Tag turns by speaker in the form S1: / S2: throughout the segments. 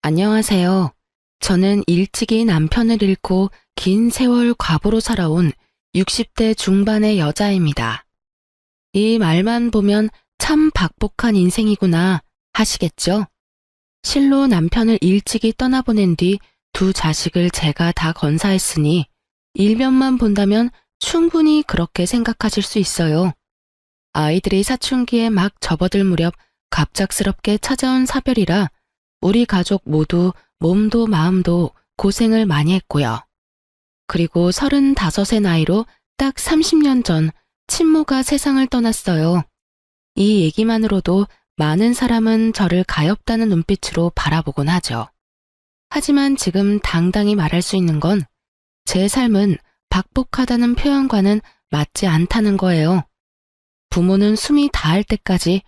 S1: 안녕하세요. 저는 일찍이 남편을 잃고 긴 세월 과부로 살아온 60대 중반의 여자입니다. 이 말만 보면 참 박복한 인생이구나 하시겠죠? 실로 남편을 일찍이 떠나보낸 뒤 두 자식을 제가 다 건사했으니 일면만 본다면 충분히 그렇게 생각하실 수 있어요. 아이들이 사춘기에 막 접어들 무렵 갑작스럽게 찾아온 사별이라 우리 가족 모두 몸도 마음도 고생을 많이 했고요. 그리고 35의 나이로 딱 30년 전 친모가 세상을 떠났어요. 이 얘기만으로도 많은 사람은 저를 가엾다는 눈빛으로 바라보곤 하죠. 하지만 지금 당당히 말할 수 있는 건 제 삶은 박복하다는 표현과는 맞지 않다는 거예요. 부모는 숨이 다할 때까지,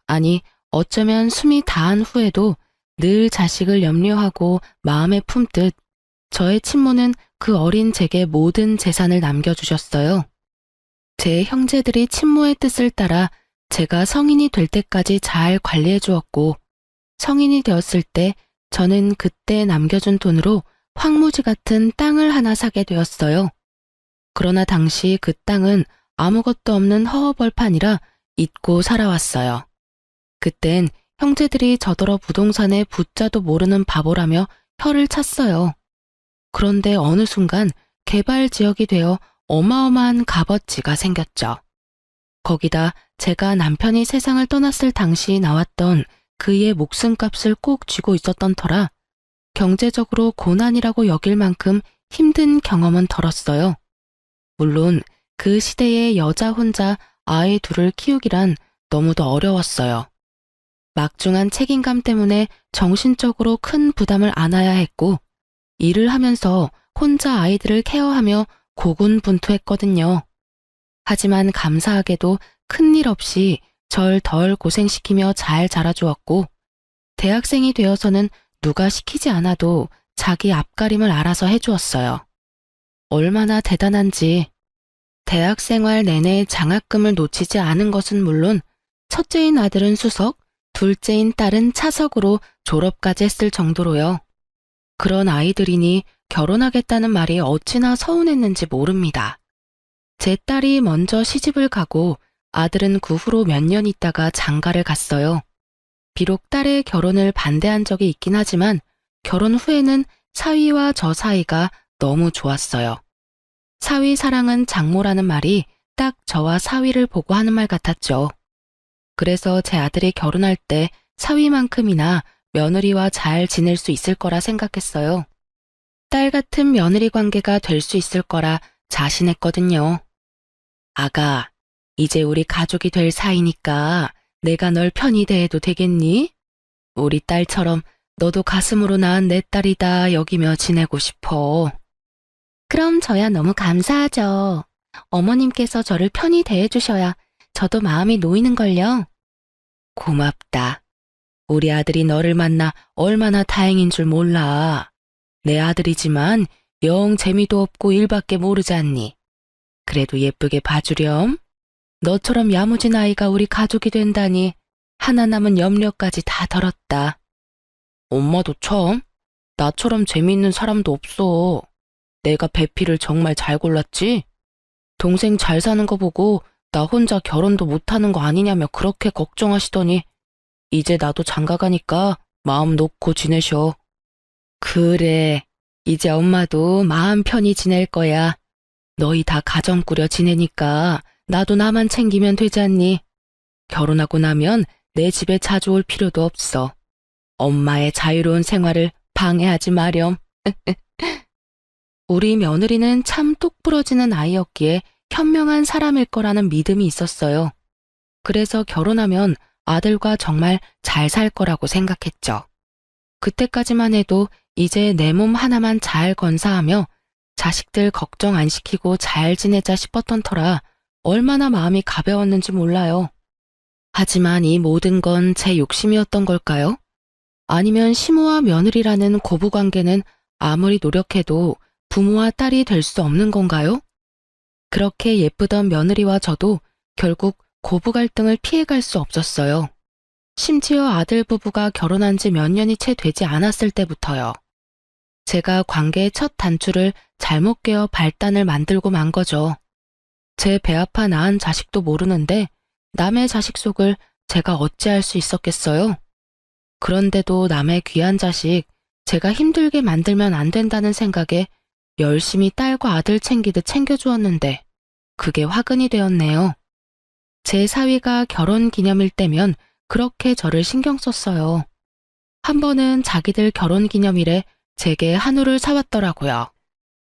S1: 아니 어쩌면 숨이 다한 후에도 늘 자식을 염려하고 마음에 품듯 저의 친모는 그 어린 제게 모든 재산을 남겨주셨어요. 제 형제들이 친모의 뜻을 따라 제가 성인이 될 때까지 잘 관리해 주었고, 성인이 되었을 때 저는 그때 남겨준 돈으로 황무지 같은 땅을 하나 사게 되었어요. 그러나 당시 그 땅은 아무것도 없는 허허벌판이라 잊고 살아왔어요. 그땐 형제들이 저더러 부동산에 붙자도 모르는 바보라며 혀를 찼어요. 그런데 어느 순간 개발 지역이 되어 어마어마한 값어치가 생겼죠. 거기다 제가 남편이 세상을 떠났을 당시 나왔던 그의 목숨값을 꼭 쥐고 있었던 터라 경제적으로 고난이라고 여길 만큼 힘든 경험은 덜었어요. 물론 그 시대에 여자 혼자 아이 둘을 키우기란 너무도 어려웠어요. 막중한 책임감 때문에 정신적으로 큰 부담을 안아야 했고, 일을 하면서 혼자 아이들을 케어하며 고군분투했거든요. 하지만 감사하게도 큰일 없이 절 덜 고생시키며 잘 자라주었고, 대학생이 되어서는 누가 시키지 않아도 자기 앞가림을 알아서 해주었어요. 얼마나 대단한지. 대학 생활 내내 장학금을 놓치지 않은 것은 물론 첫째인 아들은 수석, 둘째인 딸은 차석으로 졸업까지 했을 정도로요. 그런 아이들이니 결혼하겠다는 말이 어찌나 서운했는지 모릅니다. 제 딸이 먼저 시집을 가고 아들은 그 후로 몇 년 있다가 장가를 갔어요. 비록 딸의 결혼을 반대한 적이 있긴 하지만 결혼 후에는 사위와 저 사이가 너무 좋았어요. 사위 사랑은 장모라는 말이 딱 저와 사위를 보고 하는 말 같았죠. 그래서 제 아들이 결혼할 때 사위만큼이나 며느리와 잘 지낼 수 있을 거라 생각했어요. 딸 같은 며느리 관계가 될 수 있을 거라 자신했거든요. 아가, 이제 우리 가족이 될 사이니까 내가 널 편히 대해도 되겠니? 우리 딸처럼 너도 가슴으로 낳은 내 딸이다 여기며 지내고 싶어. 그럼 저야 너무 감사하죠. 어머님께서 저를 편히 대해주셔야 저도 마음이 놓이는걸요. 고맙다. 우리 아들이 너를 만나 얼마나 다행인 줄 몰라. 내 아들이지만 영 재미도 없고 일밖에 모르지 않니. 그래도 예쁘게 봐주렴. 너처럼 야무진 아이가 우리 가족이 된다니 하나 남은 염려까지 다 덜었다. 엄마도 참, 나처럼 재미있는 사람도 없어. 내가 배필을 정말 잘 골랐지? 동생 잘 사는 거 보고 나 혼자 결혼도 못하는 거 아니냐며 그렇게 걱정하시더니 이제 나도 장가가니까 마음 놓고 지내셔. 그래, 이제 엄마도 마음 편히 지낼 거야. 너희 다 가정 꾸려 지내니까 나도 나만 챙기면 되지 않니? 결혼하고 나면 내 집에 자주 올 필요도 없어. 엄마의 자유로운 생활을 방해하지 마렴. 우리 며느리는 참 똑부러지는 아이였기에 현명한 사람일 거라는 믿음이 있었어요. 그래서 결혼하면 아들과 정말 잘 살 거라고 생각했죠. 그때까지만 해도 이제 내 몸 하나만 잘 건사하며 자식들 걱정 안 시키고 잘 지내자 싶었던 터라 얼마나 마음이 가벼웠는지 몰라요. 하지만 이 모든 건 제 욕심이었던 걸까요? 아니면 시모와 며느리라는 고부관계는 아무리 노력해도 부모와 딸이 될 수 없는 건가요? 그렇게 예쁘던 며느리와 저도 결국 고부 갈등을 피해갈 수 없었어요. 심지어 아들 부부가 결혼한 지 몇 년이 채 되지 않았을 때부터요. 제가 관계의 첫 단추를 잘못 깨어 발단을 만들고 만 거죠. 제 배 아파 낳은 자식도 모르는데 남의 자식 속을 제가 어찌할 수 있었겠어요? 그런데도 남의 귀한 자식 제가 힘들게 만들면 안 된다는 생각에 열심히 딸과 아들 챙기듯 챙겨주었는데 그게 화근이 되었네요. 제 사위가 결혼 기념일 때면 그렇게 저를 신경 썼어요. 한 번은 자기들 결혼 기념일에 제게 한우를 사왔더라고요.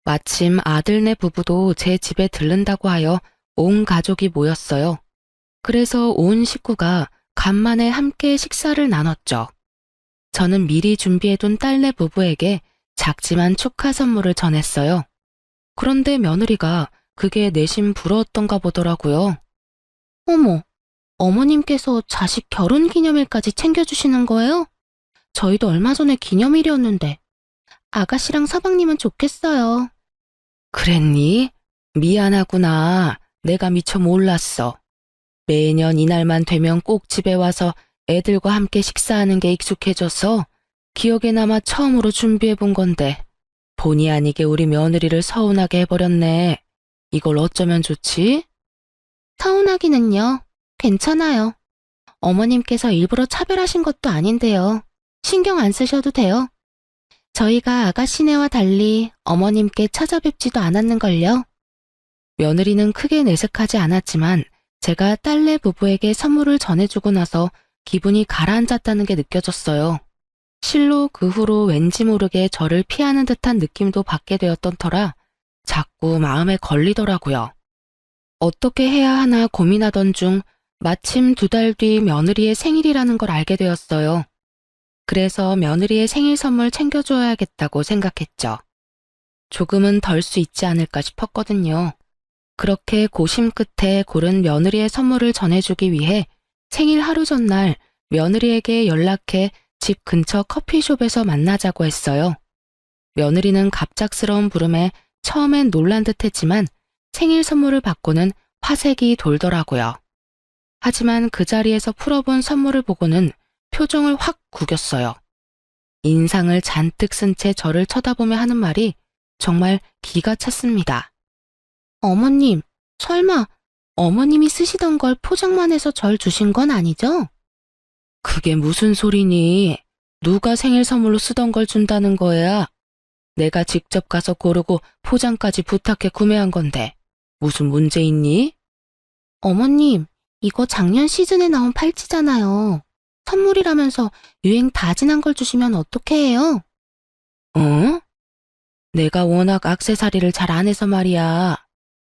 S1: 마침 아들네 부부도 제 집에 들른다고 하여 온 가족이 모였어요. 그래서 온 식구가 간만에 함께 식사를 나눴죠. 저는 미리 준비해둔 딸네 부부에게 작지만 축하 선물을 전했어요. 그런데 며느리가 그게 내심 부러웠던가 보더라고요. 어머, 어머님께서 자식 결혼 기념일까지 챙겨주시는 거예요? 저희도 얼마 전에 기념일이었는데. 아가씨랑 서방님은 좋겠어요. 그랬니? 미안하구나. 내가 미처 몰랐어. 매년 이날만 되면 꼭 집에 와서 애들과 함께 식사하는 게 익숙해져서 기억에 남아 처음으로 준비해 본 건데 본의 아니게 우리 며느리를 서운하게 해버렸네. 이걸 어쩌면 좋지? 서운하기는요. 괜찮아요. 어머님께서 일부러 차별하신 것도 아닌데요. 신경 안 쓰셔도 돼요. 저희가 아가씨네와 달리 어머님께 찾아뵙지도 않았는걸요. 며느리는 크게 내색하지 않았지만 제가 딸네 부부에게 선물을 전해주고 나서 기분이 가라앉았다는 게 느껴졌어요. 실로 그 후로 왠지 모르게 저를 피하는 듯한 느낌도 받게 되었던 터라 자꾸 마음에 걸리더라고요. 어떻게 해야 하나 고민하던 중 마침 2달 뒤 며느리의 생일이라는 걸 알게 되었어요. 그래서 며느리의 생일 선물 챙겨줘야겠다고 생각했죠. 조금은 덜 수 있지 않을까 싶었거든요. 그렇게 고심 끝에 고른 며느리의 선물을 전해주기 위해 생일 하루 전날 며느리에게 연락해 집 근처 커피숍에서 만나자고 했어요. 며느리는 갑작스러운 부름에 처음엔 놀란 듯 했지만 생일 선물을 받고는 화색이 돌더라고요. 하지만 그 자리에서 풀어본 선물을 보고는 표정을 확 구겼어요. 인상을 잔뜩 쓴 채 저를 쳐다보며 하는 말이 정말 기가 찼습니다. 어머님, 설마 어머님이 쓰시던 걸 포장만 해서 절 주신 건 아니죠? 그게 무슨 소리니? 누가 생일 선물로 쓰던 걸 준다는 거야? 내가 직접 가서 고르고 포장까지 부탁해 구매한 건데 무슨 문제 있니? 어머님, 이거 작년 시즌에 나온 팔찌잖아요. 선물이라면서 유행 다 지난 걸 주시면 어떻게 해요? 어? 내가 워낙 액세서리를 잘 안 해서 말이야.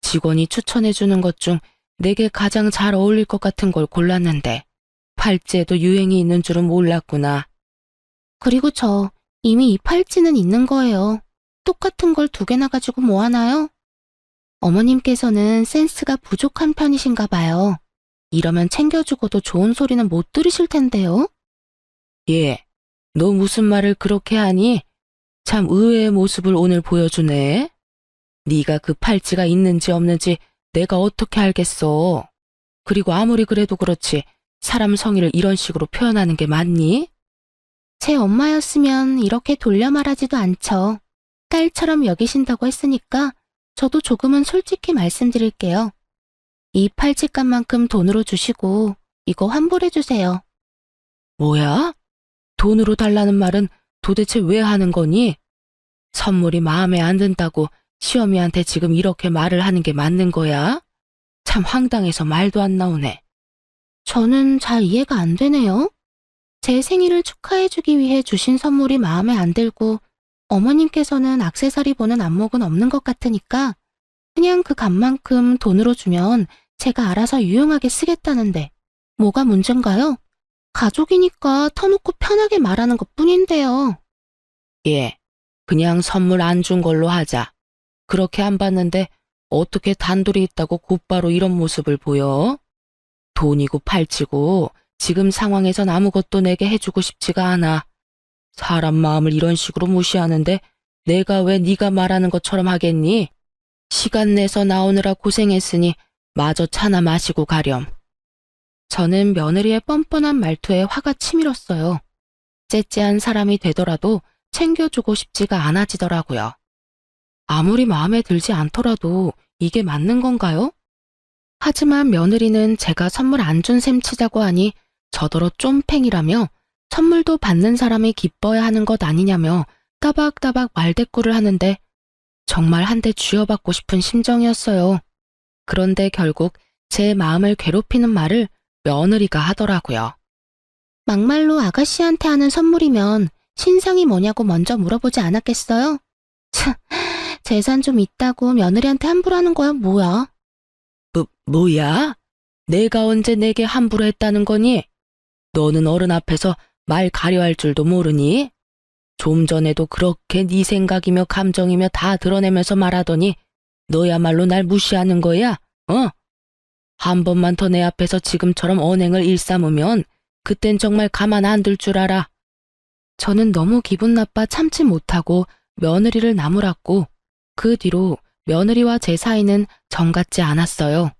S1: 직원이 추천해주는 것 중 내게 가장 잘 어울릴 것 같은 걸 골랐는데 팔찌에도 유행이 있는 줄은 몰랐구나. 그리고 저 이미 이 팔찌는 있는 거예요. 똑같은 걸 2개나 가지고 뭐 하나요? 어머님께서는 센스가 부족한 편이신가 봐요. 이러면 챙겨주고도 좋은 소리는 못 들으실 텐데요. 예, 너 무슨 말을 그렇게 하니? 참 의외의 모습을 오늘 보여주네. 네가 그 팔찌가 있는지 없는지 내가 어떻게 알겠어. 그리고 아무리 그래도 그렇지 사람 성의를 이런 식으로 표현하는 게 맞니? 제 엄마였으면 이렇게 돌려 말하지도 않죠. 딸처럼 여기신다고 했으니까 저도 조금은 솔직히 말씀드릴게요. 이 팔찌값만큼 돈으로 주시고 이거 환불해 주세요. 뭐야? 돈으로 달라는 말은 도대체 왜 하는 거니? 선물이 마음에 안 든다고 시어미한테 지금 이렇게 말을 하는 게 맞는 거야? 참 황당해서 말도 안 나오네. 저는 잘 이해가 안 되네요. 제 생일을 축하해주기 위해 주신 선물이 마음에 안 들고 어머님께서는 액세서리 보는 안목은 없는 것 같으니까 그냥 그 값만큼 돈으로 주면 제가 알아서 유용하게 쓰겠다는데 뭐가 문제인가요? 가족이니까 터놓고 편하게 말하는 것 뿐인데요. 예, 그냥 선물 안 준 걸로 하자. 그렇게 안 받는데 어떻게 단둘이 있다고 곧바로 이런 모습을 보여? 돈이고 팔찌고 지금 상황에선 아무것도 내게 해주고 싶지가 않아. 사람 마음을 이런 식으로 무시하는데 내가 왜 네가 말하는 것처럼 하겠니? 시간 내서 나오느라 고생했으니 마저 차나 마시고 가렴. 저는 며느리의 뻔뻔한 말투에 화가 치밀었어요. 째째한 사람이 되더라도 챙겨주고 싶지가 않아지더라고요. 아무리 마음에 들지 않더라도 이게 맞는 건가요? 하지만 며느리는 제가 선물 안 준 셈 치자고 하니 저더러 쫌팽이라며 선물도 받는 사람이 기뻐야 하는 것 아니냐며 따박따박 말대꾸를 하는데 정말 한 대 쥐어받고 싶은 심정이었어요. 그런데 결국 제 마음을 괴롭히는 말을 며느리가 하더라고요. 막말로 아가씨한테 하는 선물이면 신상이 뭐냐고 먼저 물어보지 않았겠어요? 참, 재산 좀 있다고 며느리한테 함부로 하는 거야 뭐야? 뭐야? 내가 언제 내게 함부로 했다는 거니? 너는 어른 앞에서 말 가려할 줄도 모르니? 좀 전에도 그렇게 네 생각이며 감정이며 다 드러내면서 말하더니 너야말로 날 무시하는 거야? 어? 한 번만 더 내 앞에서 지금처럼 언행을 일삼으면 그땐 정말 가만 안 둘 줄 알아. 저는 너무 기분 나빠 참지 못하고 며느리를 나무랐고 그 뒤로 며느리와 제 사이는 정같지 않았어요.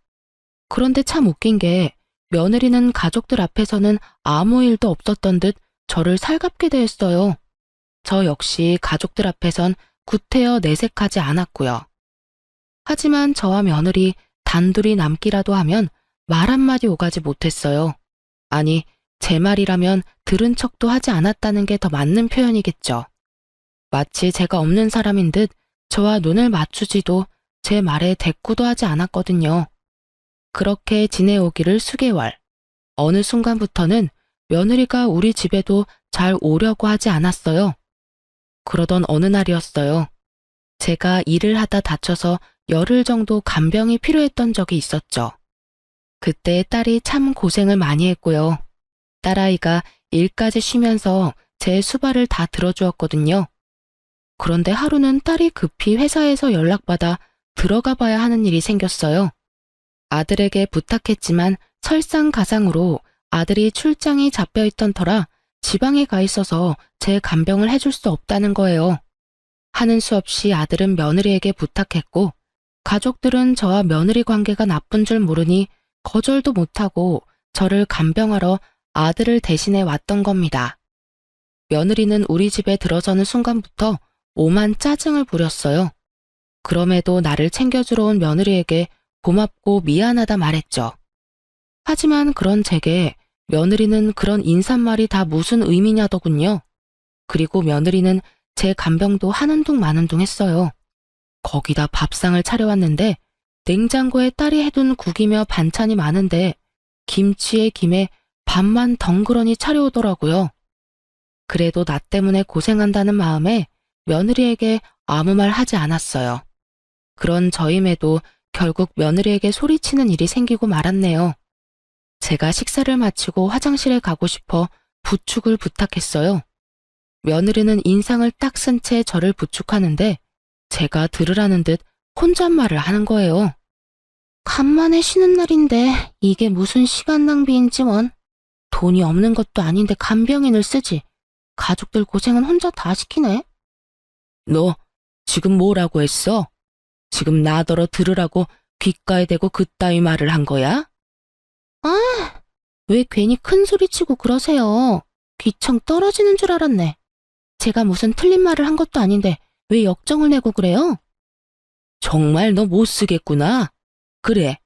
S1: 그런데 참 웃긴 게 며느리는 가족들 앞에서는 아무 일도 없었던 듯 저를 살갑게 대했어요. 저 역시 가족들 앞에선 구태여 내색하지 않았고요. 하지만 저와 며느리 단둘이 남기라도 하면 말 한마디 오가지 못했어요. 아니, 제 말이라면 들은 척도 하지 않았다는 게 더 맞는 표현이겠죠. 마치 제가 없는 사람인 듯 저와 눈을 맞추지도 제 말에 대꾸도 하지 않았거든요. 그렇게 지내오기를 수개월. 어느 순간부터는 며느리가 우리 집에도 잘 오려고 하지 않았어요. 그러던 어느 날이었어요. 제가 일을 하다 다쳐서 열흘 정도 간병이 필요했던 적이 있었죠. 그때 딸이 참 고생을 많이 했고요. 딸아이가 일까지 쉬면서 제 수발을 다 들어주었거든요. 그런데 하루는 딸이 급히 회사에서 연락받아 들어가 봐야 하는 일이 생겼어요. 아들에게 부탁했지만 설상가상으로 아들이 출장이 잡혀있던 터라 지방에 가 있어서 제 간병을 해줄 수 없다는 거예요. 하는 수 없이 아들은 며느리에게 부탁했고 가족들은 저와 며느리 관계가 나쁜 줄 모르니 거절도 못하고 저를 간병하러 아들을 대신해 왔던 겁니다. 며느리는 우리 집에 들어서는 순간부터 오만 짜증을 부렸어요. 그럼에도 나를 챙겨주러 온 며느리에게 고맙고 미안하다 말했죠. 하지만 그런 제게 며느리는 그런 인사말이 다 무슨 의미냐더군요. 그리고 며느리는 제 간병도 하는 둥 마는 둥 했어요. 거기다 밥상을 차려왔는데 냉장고에 딸이 해둔 국이며 반찬이 많은데 김치에 김에 밥만 덩그러니 차려오더라고요. 그래도 나 때문에 고생한다는 마음에 며느리에게 아무 말 하지 않았어요. 그런 저임에도 결국 며느리에게 소리치는 일이 생기고 말았네요. 제가 식사를 마치고 화장실에 가고 싶어 부축을 부탁했어요. 며느리는 인상을 딱 쓴 채 저를 부축하는데 제가 들으라는 듯 혼잣말을 하는 거예요. 간만에 쉬는 날인데 이게 무슨 시간 낭비인지 원. 돈이 없는 것도 아닌데 간병인을 쓰지. 가족들 고생은 혼자 다 시키네. 너 지금 뭐라고 했어? 지금 나더러 들으라고 귓가에 대고 그따위 말을 한 거야? 아, 왜 괜히 큰 소리 치고 그러세요. 귀청 떨어지는 줄 알았네. 제가 무슨 틀린 말을 한 것도 아닌데 왜 역정을 내고 그래요? 정말 너 못 쓰겠구나. 그래,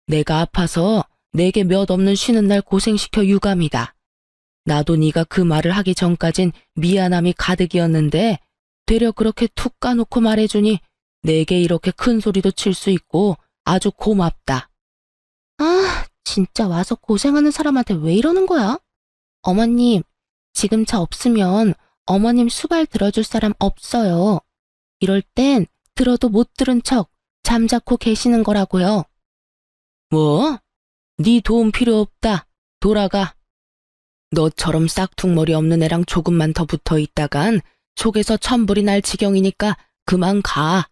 S1: 내가 아파서 내게 몇 없는 쉬는 날 고생시켜 유감이다. 나도 네가 그 말을 하기 전까진 미안함이 가득이었는데 되려 그렇게 툭 까놓고 말해주니 내게 이렇게 큰 소리도 칠 수 있고 아주 고맙다. 아, 진짜 와서 고생하는 사람한테 왜 이러는 거야? 어머님, 지금 저 없으면 어머님 수발 들어줄 사람 없어요. 이럴 땐 들어도 못 들은 척 잠자코 계시는 거라고요. 뭐? 네 도움 필요 없다. 돌아가. 너처럼 싹퉁머리 없는 애랑 조금만 더 붙어 있다간 속에서 천불이 날 지경이니까 그만 가.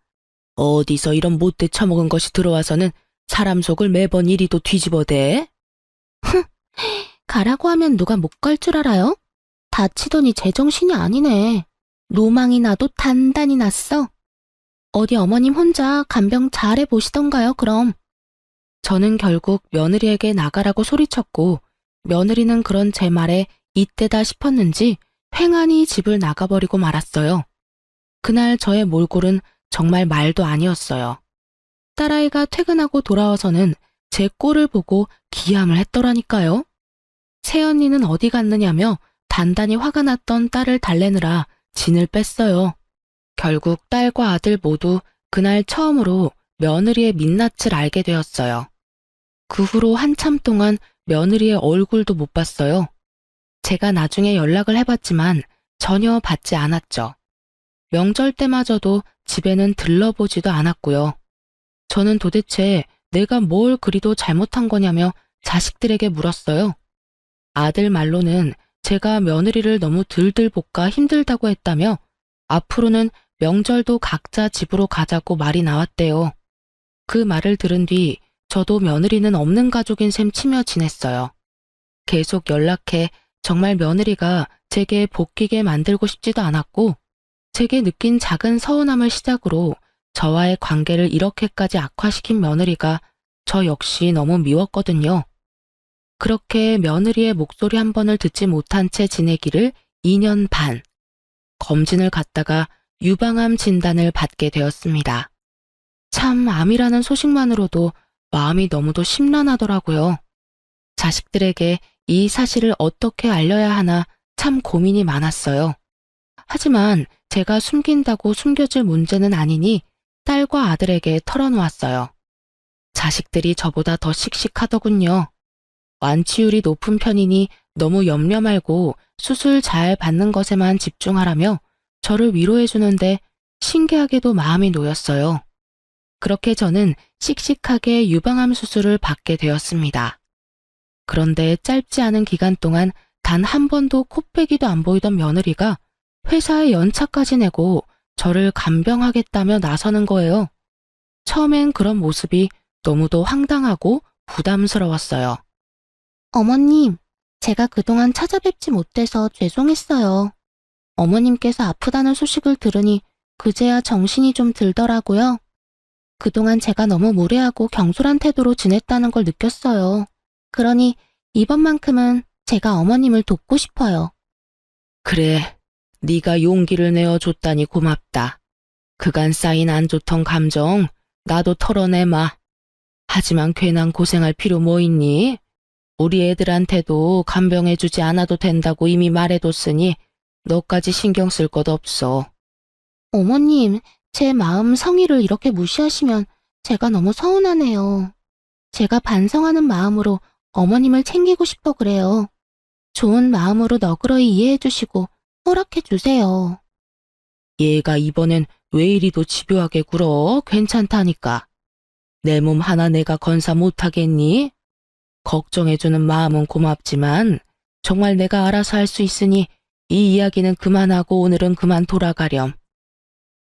S1: 어디서 이런 못돼 처먹은 것이 들어와서는 사람 속을 매번 이리도 뒤집어대. 가라고 하면 누가 못 갈 줄 알아요? 다치더니 제정신이 아니네. 노망이 나도 단단히 났어. 어디 어머님 혼자 간병 잘해보시던가요, 그럼. 저는 결국 며느리에게 나가라고 소리쳤고 며느리는 그런 제 말에 이때다 싶었는지 횡하니 집을 나가버리고 말았어요. 그날 저의 몰골은 정말 말도 아니었어요. 딸아이가 퇴근하고 돌아와서는 제 꼴을 보고 기함을 했더라니까요. 새언니는 어디 갔느냐며 단단히 화가 났던 딸을 달래느라 진을 뺐어요. 결국 딸과 아들 모두 그날 처음으로 며느리의 민낯을 알게 되었어요. 그 후로 한참 동안 며느리의 얼굴도 못 봤어요. 제가 나중에 연락을 해봤지만 전혀 받지 않았죠. 명절 때마저도 집에는 들러보지도 않았고요. 저는 도대체 내가 뭘 그리도 잘못한 거냐며 자식들에게 물었어요. 아들 말로는 제가 며느리를 너무 들들 볶아 힘들다고 했다며 앞으로는 명절도 각자 집으로 가자고 말이 나왔대요. 그 말을 들은 뒤 저도 며느리는 없는 가족인 셈 치며 지냈어요. 계속 연락해 정말 며느리가 제게 복귀게 만들고 싶지도 않았고 제게 느낀 작은 서운함을 시작으로 저와의 관계를 이렇게까지 악화시킨 며느리가 저 역시 너무 미웠거든요. 그렇게 며느리의 목소리 한 번을 듣지 못한 채 지내기를 2년 반. 검진을 갔다가 유방암 진단을 받게 되었습니다. 참 암이라는 소식만으로도 마음이 너무도 심란하더라고요. 자식들에게 이 사실을 어떻게 알려야 하나 참 고민이 많았어요. 하지만 제가 숨긴다고 숨겨질 문제는 아니니 딸과 아들에게 털어놓았어요. 자식들이 저보다 더 씩씩하더군요. 완치율이 높은 편이니 너무 염려 말고 수술 잘 받는 것에만 집중하라며 저를 위로해주는데 신기하게도 마음이 놓였어요. 그렇게 저는 씩씩하게 유방암 수술을 받게 되었습니다. 그런데 짧지 않은 기간 동안 단 한 번도 코빼기도 안 보이던 며느리가 회사에 연차까지 내고 저를 간병하겠다며 나서는 거예요. 처음엔 그런 모습이 너무도 황당하고 부담스러웠어요. 어머님, 제가 그동안 찾아뵙지 못해서 죄송했어요. 어머님께서 아프다는 소식을 들으니 그제야 정신이 좀 들더라고요. 그동안 제가 너무 무례하고 경솔한 태도로 지냈다는 걸 느꼈어요. 그러니 이번만큼은 제가 어머님을 돕고 싶어요. 그래, 네가 용기를 내어줬다니 고맙다. 그간 쌓인 안 좋던 감정 나도 털어내마. 하지만 괜한 고생할 필요 뭐 있니? 우리 애들한테도 간병해주지 않아도 된다고 이미 말해뒀으니 너까지 신경 쓸 것 없어. 어머님, 제 마음 성의를 이렇게 무시하시면 제가 너무 서운하네요. 제가 반성하는 마음으로 어머님을 챙기고 싶어 그래요. 좋은 마음으로 너그러이 이해해주시고 허락해주세요. 얘가 이번엔 왜 이리도 집요하게 굴어? 괜찮다니까. 내 몸 하나 내가 건사 못하겠니? 걱정해주는 마음은 고맙지만 정말 내가 알아서 할 수 있으니 이 이야기는 그만하고 오늘은 그만 돌아가렴.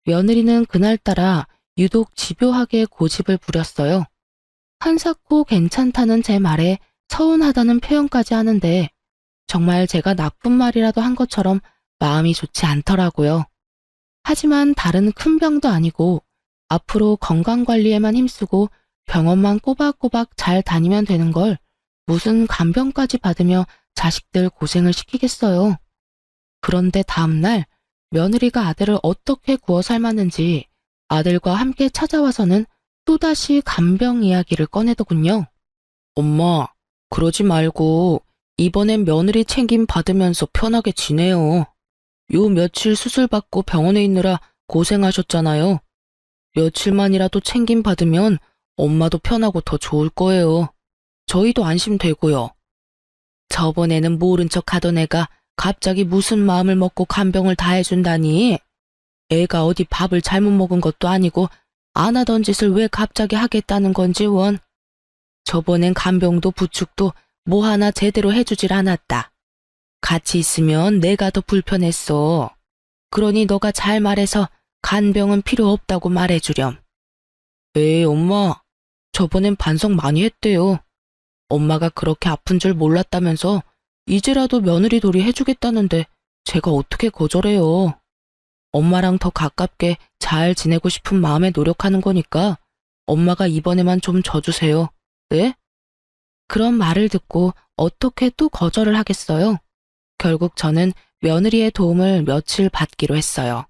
S1: 며느리는 그날따라 유독 집요하게 고집을 부렸어요. 한사코 괜찮다는 제 말에 서운하다는 표현까지 하는데 정말 제가 나쁜 말이라도 한 것처럼 마음이 좋지 않더라고요. 하지만 다른 큰 병도 아니고 앞으로 건강관리에만 힘쓰고 병원만 꼬박꼬박 잘 다니면 되는 걸 무슨 간병까지 받으며 자식들 고생을 시키겠어요. 그런데 다음날 며느리가 아들을 어떻게 구워 삶았는지 아들과 함께 찾아와서는 또다시 간병 이야기를 꺼내더군요. 엄마, 그러지 말고 이번엔 며느리 챙김 받으면서 편하게 지내요. 요 며칠 수술 받고 병원에 있느라 고생하셨잖아요. 며칠만이라도 챙김 받으면 엄마도 편하고 더 좋을 거예요. 저희도 안심되고요. 저번에는 모른 척 하던 애가 갑자기 무슨 마음을 먹고 간병을 다 해준다니. 애가 어디 밥을 잘못 먹은 것도 아니고 안 하던 짓을 왜 갑자기 하겠다는 건지 원. 저번엔 간병도 부축도 뭐 하나 제대로 해주질 않았다. 같이 있으면 내가 더 불편했어. 그러니 너가 잘 말해서 간병은 필요 없다고 말해주렴. 에이, 엄마. 저번엔 반성 많이 했대요. 엄마가 그렇게 아픈 줄 몰랐다면서 이제라도 며느리 돌이 해주겠다는데 제가 어떻게 거절해요. 엄마랑 더 가깝게 잘 지내고 싶은 마음에 노력하는 거니까 엄마가 이번에만 좀 져주세요. 네? 그런 말을 듣고 어떻게 또 거절을 하겠어요? 결국 저는 며느리의 도움을 며칠 받기로 했어요.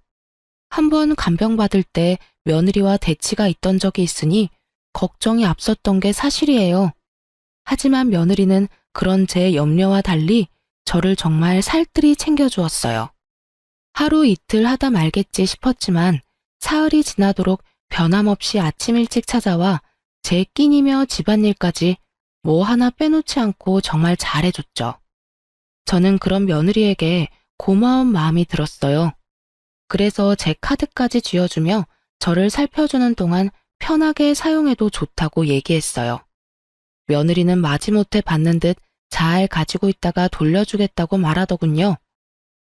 S1: 한번 간병받을 때 며느리와 대치가 있던 적이 있으니 걱정이 앞섰던 게 사실이에요. 하지만 며느리는 그런 제 염려와 달리 저를 정말 살뜰히 챙겨주었어요. 하루 이틀 하다 말겠지 싶었지만 사흘이 지나도록 변함없이 아침 일찍 찾아와 제 끼니며 집안일까지 뭐 하나 빼놓지 않고 정말 잘해줬죠. 저는 그런 며느리에게 고마운 마음이 들었어요. 그래서 제 카드까지 쥐어주며 저를 살펴주는 동안 편하게 사용해도 좋다고 얘기했어요. 며느리는 마지못해 받는 듯 잘 가지고 있다가 돌려주겠다고 말하더군요.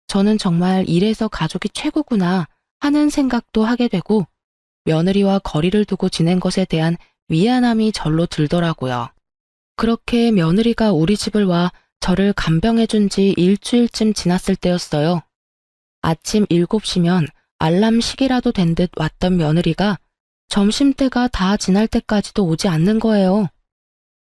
S1: 저는 정말 이래서 가족이 최고구나 하는 생각도 하게 되고 며느리와 거리를 두고 지낸 것에 대한 미안함이 절로 들더라고요. 그렇게 며느리가 우리 집을 와 저를 간병해준 지 일주일쯤 지났을 때였어요. 아침 7시면 알람 시기라도 된 듯 왔던 며느리가 점심때가 다 지날 때까지도 오지 않는 거예요.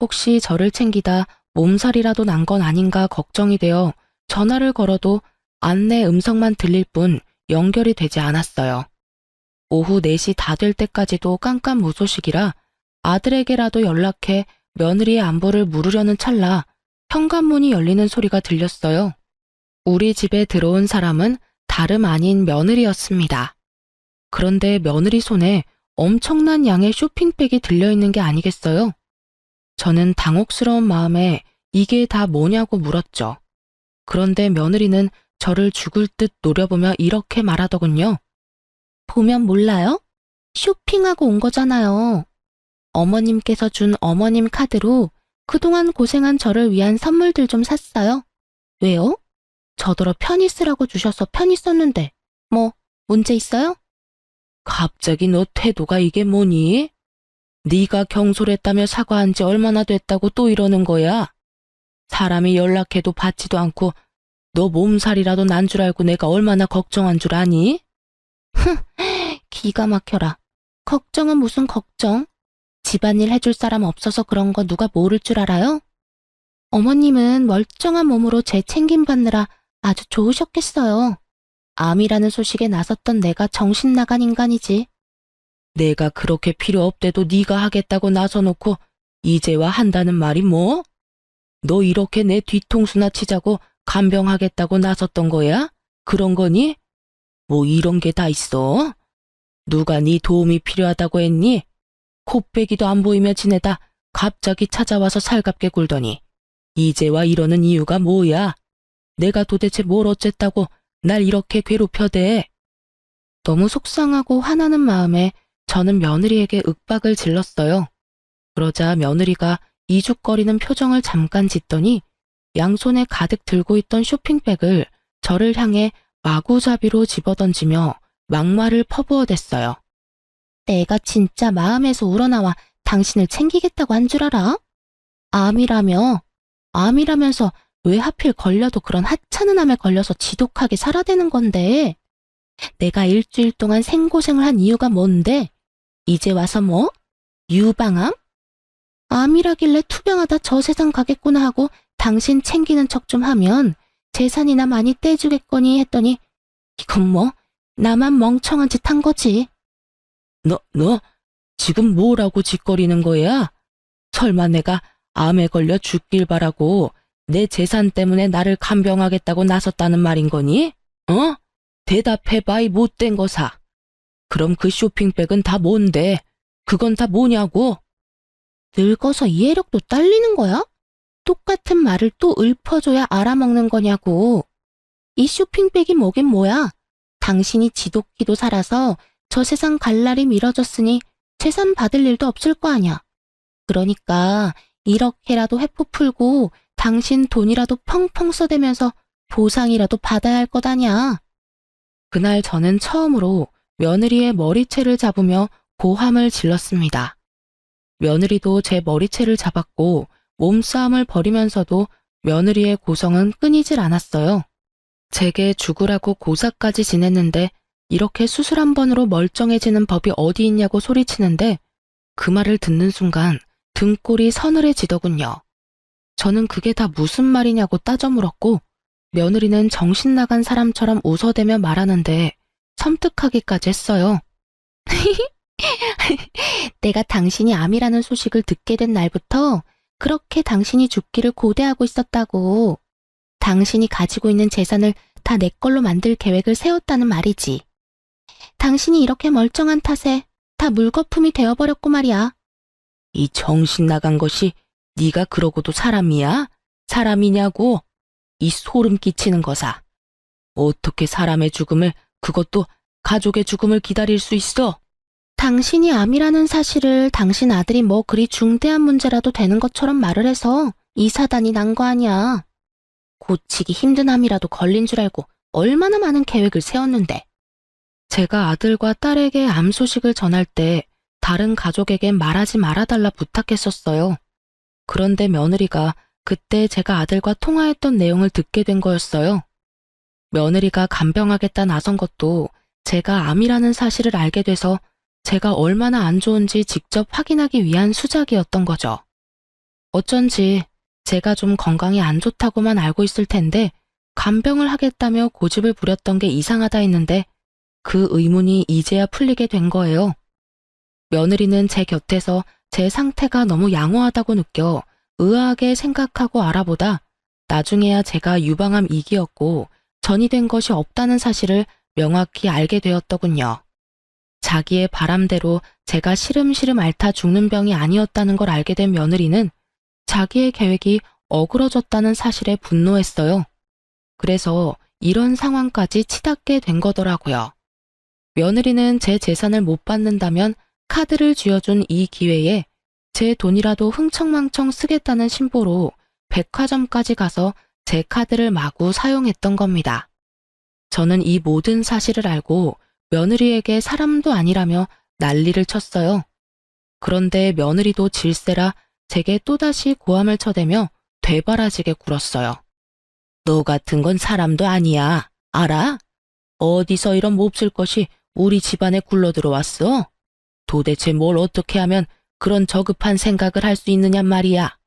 S1: 혹시 저를 챙기다 몸살이라도 난 건 아닌가 걱정이 되어 전화를 걸어도 안내 음성만 들릴 뿐 연결이 되지 않았어요. 오후 4시 다 될 때까지도 깜깜무소식이라 아들에게라도 연락해 며느리의 안부를 물으려는 찰나 현관문이 열리는 소리가 들렸어요. 우리 집에 들어온 사람은 다름 아닌 며느리였습니다. 그런데 며느리 손에 엄청난 양의 쇼핑백이 들려있는 게 아니겠어요? 저는 당혹스러운 마음에 이게 다 뭐냐고 물었죠. 그런데 며느리는 저를 죽을 듯 노려보며 이렇게 말하더군요. 보면 몰라요? 쇼핑하고 온 거잖아요. 어머님께서 준 어머님 카드로 그동안 고생한 저를 위한 선물들 좀 샀어요. 왜요? 저더러 편히 쓰라고 주셔서 편히 썼는데 뭐 문제 있어요? 갑자기 너 태도가 이게 뭐니? 네가 경솔했다며 사과한 지 얼마나 됐다고 또 이러는 거야? 사람이 연락해도 받지도 않고 너 몸살이라도 난 줄 알고 내가 얼마나 걱정한 줄 아니? 기가 막혀라. 걱정은 무슨 걱정? 집안일 해줄 사람 없어서 그런 거 누가 모를 줄 알아요? 어머님은 멀쩡한 몸으로 제 챙김 받느라 아주 좋으셨겠어요. 암이라는 소식에 나섰던 내가 정신 나간 인간이지. 내가 그렇게 필요 없대도 네가 하겠다고 나서놓고 이제와 한다는 말이 뭐? 너 이렇게 내 뒤통수나 치자고 간병하겠다고 나섰던 거야? 그런 거니? 뭐 이런 게 다 있어? 누가 네 도움이 필요하다고 했니? 코빼기도 안 보이며 지내다 갑자기 찾아와서 살갑게 굴더니 이제와 이러는 이유가 뭐야? 내가 도대체 뭘 어쨌다고 날 이렇게 괴롭혀대? 너무 속상하고 화나는 마음에 저는 며느리에게 윽박을 질렀어요. 그러자 며느리가 이죽거리는 표정을 잠깐 짓더니 양손에 가득 들고 있던 쇼핑백을 저를 향해 마구잡이로 집어던지며 막말을 퍼부어댔어요. 내가 진짜 마음에서 우러나와 당신을 챙기겠다고 한 줄 알아? 암이라며? 암이라면서 왜 하필 걸려도 그런 하찮은 암에 걸려서 지독하게 살아대는 건데? 내가 일주일 동안 생고생을 한 이유가 뭔데? 이제 와서 뭐? 유방암? 암이라길래 투병하다 저 세상 가겠구나 하고 당신 챙기는 척 좀 하면 재산이나 많이 떼주겠거니 했더니 이건 뭐 나만 멍청한 짓 한 거지. 너 지금 뭐라고 짓거리는 거야? 설마 내가 암에 걸려 죽길 바라고 내 재산 때문에 나를 간병하겠다고 나섰다는 말인 거니? 어? 대답해봐 이 못된 거사. 그럼 그 쇼핑백은 다 뭔데? 그건 다 뭐냐고? 늙어서 이해력도 딸리는 거야? 똑같은 말을 또 읊어줘야 알아먹는 거냐고. 이 쇼핑백이 뭐긴 뭐야? 당신이 지독히도 살아서 저 세상 갈 날이 미뤄졌으니 재산 받을 일도 없을 거 아냐. 그러니까 이렇게라도 회포 풀고 당신 돈이라도 펑펑 써대면서 보상이라도 받아야 할 것 아냐. 그날 저는 처음으로 며느리의 머리채를 잡으며 고함을 질렀습니다. 며느리도 제 머리채를 잡았고 몸싸움을 벌이면서도 며느리의 고성은 끊이질 않았어요. 제게 죽으라고 고사까지 지냈는데 이렇게 수술 한 번으로 멀쩡해지는 법이 어디 있냐고 소리치는데 그 말을 듣는 순간 등골이 서늘해지더군요. 저는 그게 다 무슨 말이냐고 따져 물었고, 며느리는 정신 나간 사람처럼 웃어대며 말하는데 섬뜩하기까지 했어요. 내가 당신이 암이라는 소식을 듣게 된 날부터 그렇게 당신이 죽기를 고대하고 있었다고. 당신이 가지고 있는 재산을 다 내 걸로 만들 계획을 세웠다는 말이지. 당신이 이렇게 멀쩡한 탓에 다 물거품이 되어버렸고 말이야. 이 정신 나간 것이 네가 그러고도 사람이야? 사람이냐고? 이 소름 끼치는 거사. 어떻게 사람의 죽음을, 그것도 가족의 죽음을 기다릴 수 있어? 당신이 암이라는 사실을 당신 아들이 뭐 그리 중대한 문제라도 되는 것처럼 말을 해서 이 사단이 난 거 아니야. 고치기 힘든 암이라도 걸린 줄 알고 얼마나 많은 계획을 세웠는데. 제가 아들과 딸에게 암 소식을 전할 때 다른 가족에겐 말하지 말아달라 부탁했었어요. 그런데 며느리가 그때 제가 아들과 통화했던 내용을 듣게 된 거였어요. 며느리가 간병하겠다 나선 것도 제가 암이라는 사실을 알게 돼서 제가 얼마나 안 좋은지 직접 확인하기 위한 수작이었던 거죠. 어쩐지 제가 좀 건강이 안 좋다고만 알고 있을 텐데 간병을 하겠다며 고집을 부렸던 게 이상하다 했는데 그 의문이 이제야 풀리게 된 거예요. 며느리는 제 곁에서 제 상태가 너무 양호하다고 느껴 의아하게 생각하고 알아보다 나중에야 제가 유방암 2기였고 전이된 것이 없다는 사실을 명확히 알게 되었더군요. 자기의 바람대로 제가 시름시름 앓다 죽는 병이 아니었다는 걸 알게 된 며느리는 자기의 계획이 어그러졌다는 사실에 분노했어요. 그래서 이런 상황까지 치닫게 된 거더라고요. 며느리는 제 재산을 못 받는다면 카드를 쥐어준 이 기회에 제 돈이라도 흥청망청 쓰겠다는 심보로 백화점까지 가서 제 카드를 마구 사용했던 겁니다. 저는 이 모든 사실을 알고 며느리에게 사람도 아니라며 난리를 쳤어요. 그런데 며느리도 질세라 제게 또다시 고함을 쳐대며 되바라지게 굴었어요. 너 같은 건 사람도 아니야. 알아? 어디서 이런 몹쓸 것이 우리 집안에 굴러들어왔어? 도대체 뭘 어떻게 하면 그런 저급한 생각을 할 수 있느냔 말이야.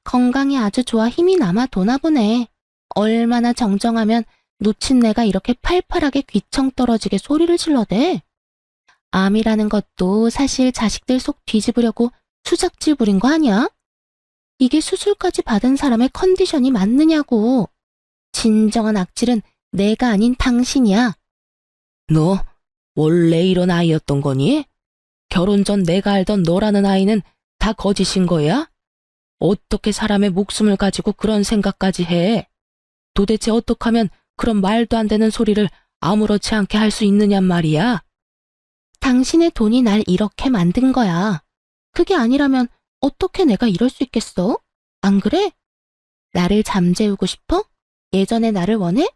S1: 건강이 아주 좋아 힘이 남아 도나 보네. 얼마나 정정하면 놓친 내가 이렇게 팔팔하게 귀청 떨어지게 소리를 질러대. 암이라는 것도 사실 자식들 속 뒤집으려고 수작질 부린 거 아니야? 이게 수술까지 받은 사람의 컨디션이 맞느냐고. 진정한 악질은 내가 아닌 당신이야. 너 원래 이런 아이였던 거니? 결혼 전 내가 알던 너라는 아이는 다 거짓인 거야? 어떻게 사람의 목숨을 가지고 그런 생각까지 해? 도대체 어떻게 하면 그런 말도 안 되는 소리를 아무렇지 않게 할 수 있느냔 말이야? 당신의 돈이 날 이렇게 만든 거야. 그게 아니라면 어떻게 내가 이럴 수 있겠어? 안 그래? 나를 잠재우고 싶어? 예전의 나를 원해?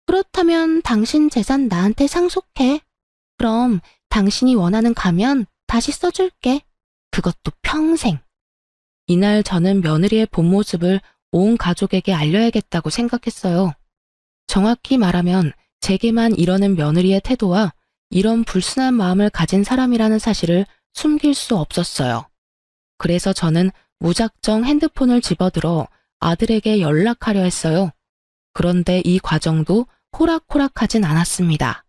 S1: 그렇다면 당신 재산 나한테 상속해. 그럼 당신이 원하는 가면 다시 써줄게. 그것도 평생. 이날 저는 며느리의 본 모습을 온 가족에게 알려야겠다고 생각했어요. 정확히 말하면 제게만 이러는 며느리의 태도와 이런 불순한 마음을 가진 사람이라는 사실을 숨길 수 없었어요. 그래서 저는 무작정 핸드폰을 집어들어 아들에게 연락하려 했어요. 그런데 이 과정도 호락호락하진 않았습니다.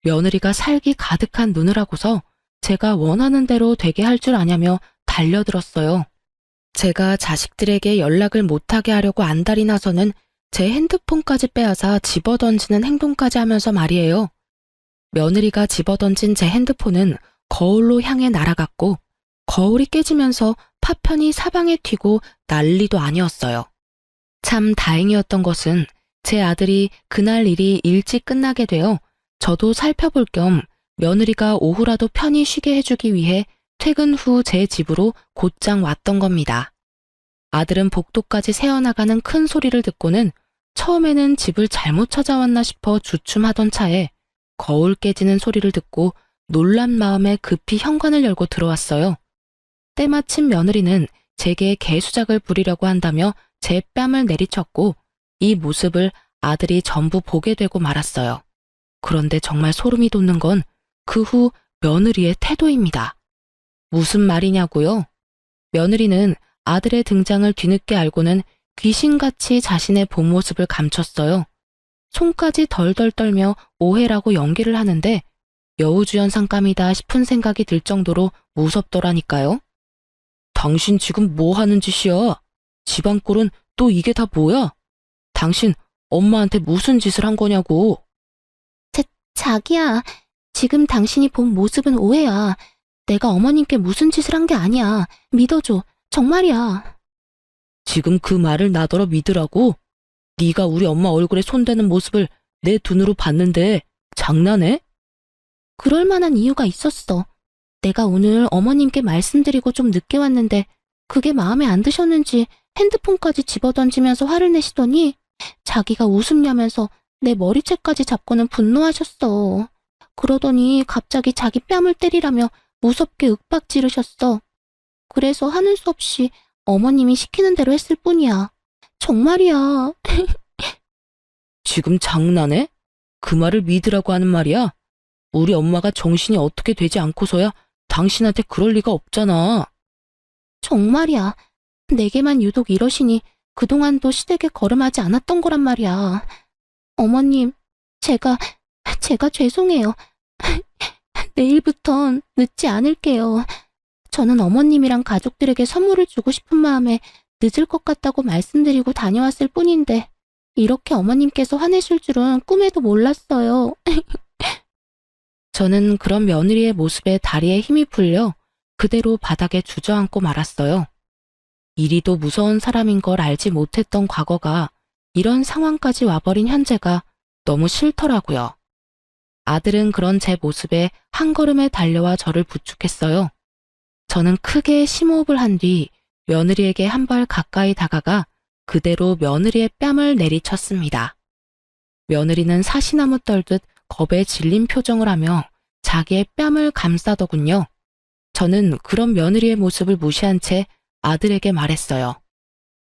S1: 며느리가 살기 가득한 눈을 하고서 제가 원하는 대로 되게 할 줄 아냐며 달려들었어요. 제가 자식들에게 연락을 못하게 하려고 안달이 나서는 제 핸드폰까지 빼앗아 집어던지는 행동까지 하면서 말이에요. 며느리가 집어던진 제 핸드폰은 거울로 향해 날아갔고 거울이 깨지면서 파편이 사방에 튀고 난리도 아니었어요. 참 다행이었던 것은 제 아들이 그날 일이 일찍 끝나게 되어 저도 살펴볼 겸 며느리가 오후라도 편히 쉬게 해주기 위해 퇴근 후 제 집으로 곧장 왔던 겁니다. 아들은 복도까지 새어나가는 큰 소리를 듣고는 처음에는 집을 잘못 찾아왔나 싶어 주춤하던 차에 거울 깨지는 소리를 듣고 놀란 마음에 급히 현관을 열고 들어왔어요. 때마침 며느리는 제게 개수작을 부리려고 한다며 제 뺨을 내리쳤고 이 모습을 아들이 전부 보게 되고 말았어요. 그런데 정말 소름이 돋는 건 그 후 며느리의 태도입니다. 무슨 말이냐고요? 며느리는 아들의 등장을 뒤늦게 알고는 귀신같이 자신의 본 모습을 감췄어요. 손까지 덜덜 떨며 오해라고 연기를 하는데 여우주연상감이다 싶은 생각이 들 정도로 무섭더라니까요. 당신 지금 뭐 하는 짓이야? 집안 꼴은 또 이게 다 뭐야? 당신 엄마한테 무슨 짓을 한 거냐고. 자기야, 지금 당신이 본 모습은 오해야. 내가 어머님께 무슨 짓을 한 게 아니야. 믿어줘. 정말이야. 지금 그 말을 나더러 믿으라고? 네가 우리 엄마 얼굴에 손대는 모습을 내 눈으로 봤는데 장난해? 그럴 만한 이유가 있었어. 내가 오늘 어머님께 말씀드리고 좀 늦게 왔는데 그게 마음에 안 드셨는지 핸드폰까지 집어던지면서 화를 내시더니 자기가 웃음냐면서 내 머리채까지 잡고는 분노하셨어. 그러더니 갑자기 자기 뺨을 때리라며 무섭게 윽박 지르셨어. 그래서 하는 수 없이 어머님이 시키는 대로 했을 뿐이야. 정말이야. 지금 장난해? 그 말을 믿으라고 하는 말이야? 우리 엄마가 정신이 어떻게 되지 않고서야 당신한테 그럴 리가 없잖아. 정말이야. 내게만 유독 이러시니 그동안도 시댁에 걸음하지 않았던 거란 말이야. 어머님, 제가 죄송해요. 내일부턴 늦지 않을게요. 저는 어머님이랑 가족들에게 선물을 주고 싶은 마음에 늦을 것 같다고 말씀드리고 다녀왔을 뿐인데 이렇게 어머님께서 화내실 줄은 꿈에도 몰랐어요. 저는 그런 며느리의 모습에 다리에 힘이 풀려 그대로 바닥에 주저앉고 말았어요. 이리도 무서운 사람인 걸 알지 못했던 과거가 이런 상황까지 와버린 현재가 너무 싫더라고요. 아들은 그런 제 모습에 한 걸음에 달려와 저를 부축했어요. 저는 크게 심호흡을 한 뒤 며느리에게 한 발 가까이 다가가 그대로 며느리의 뺨을 내리쳤습니다. 며느리는 사시나무 떨듯 겁에 질린 표정을 하며 자기의 뺨을 감싸더군요. 저는 그런 며느리의 모습을 무시한 채 아들에게 말했어요.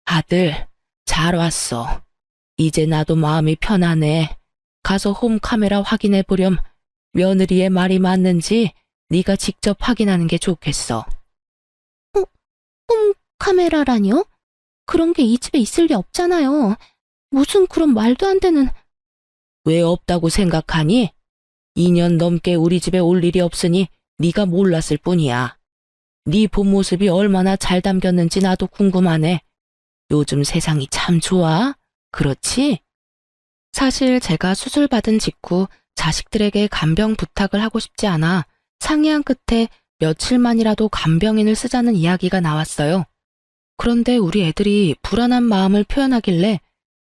S1: 아들, 잘 왔어. 이제 나도 마음이 편하네. 가서 홈 카메라 확인해 보렴. 며느리의 말이 맞는지 네가 직접 확인하는 게 좋겠어. 홈 카메라라니요? 그런 게 이 집에 있을 리 없잖아요. 무슨 그런 말도 안 되는... 왜 없다고 생각하니? 2년 넘게 우리 집에 올 일이 없으니 네가 몰랐을 뿐이야. 네 본 모습이 얼마나 잘 담겼는지 나도 궁금하네. 요즘 세상이 참 좋아. 그렇지? 사실 제가 수술받은 직후 자식들에게 간병 부탁을 하고 싶지 않아 상의한 끝에 며칠만이라도 간병인을 쓰자는 이야기가 나왔어요. 그런데 우리 애들이 불안한 마음을 표현하길래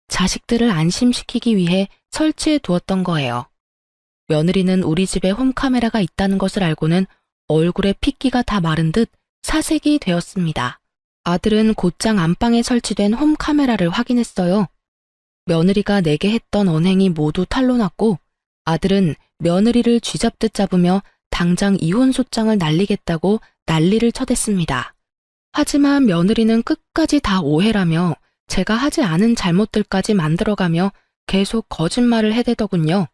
S1: 자식들을 안심시키기 위해 설치해 두었던 거예요. 며느리는 우리 집에 홈카메라가 있다는 것을 알고는 얼굴에 핏기가 다 마른 듯 사색이 되었습니다. 아들은 곧장 안방에 설치된 홈카메라를 확인했어요. 며느리가 내게 했던 언행이 모두 탄로났고 아들은 며느리를 쥐잡듯 잡으며 당장 이혼소장을 날리겠다고 난리를 쳐댔습니다. 하지만 며느리는 끝까지 다 오해라며 제가 하지 않은 잘못들까지 만들어가며 계속 거짓말을 해대더군요.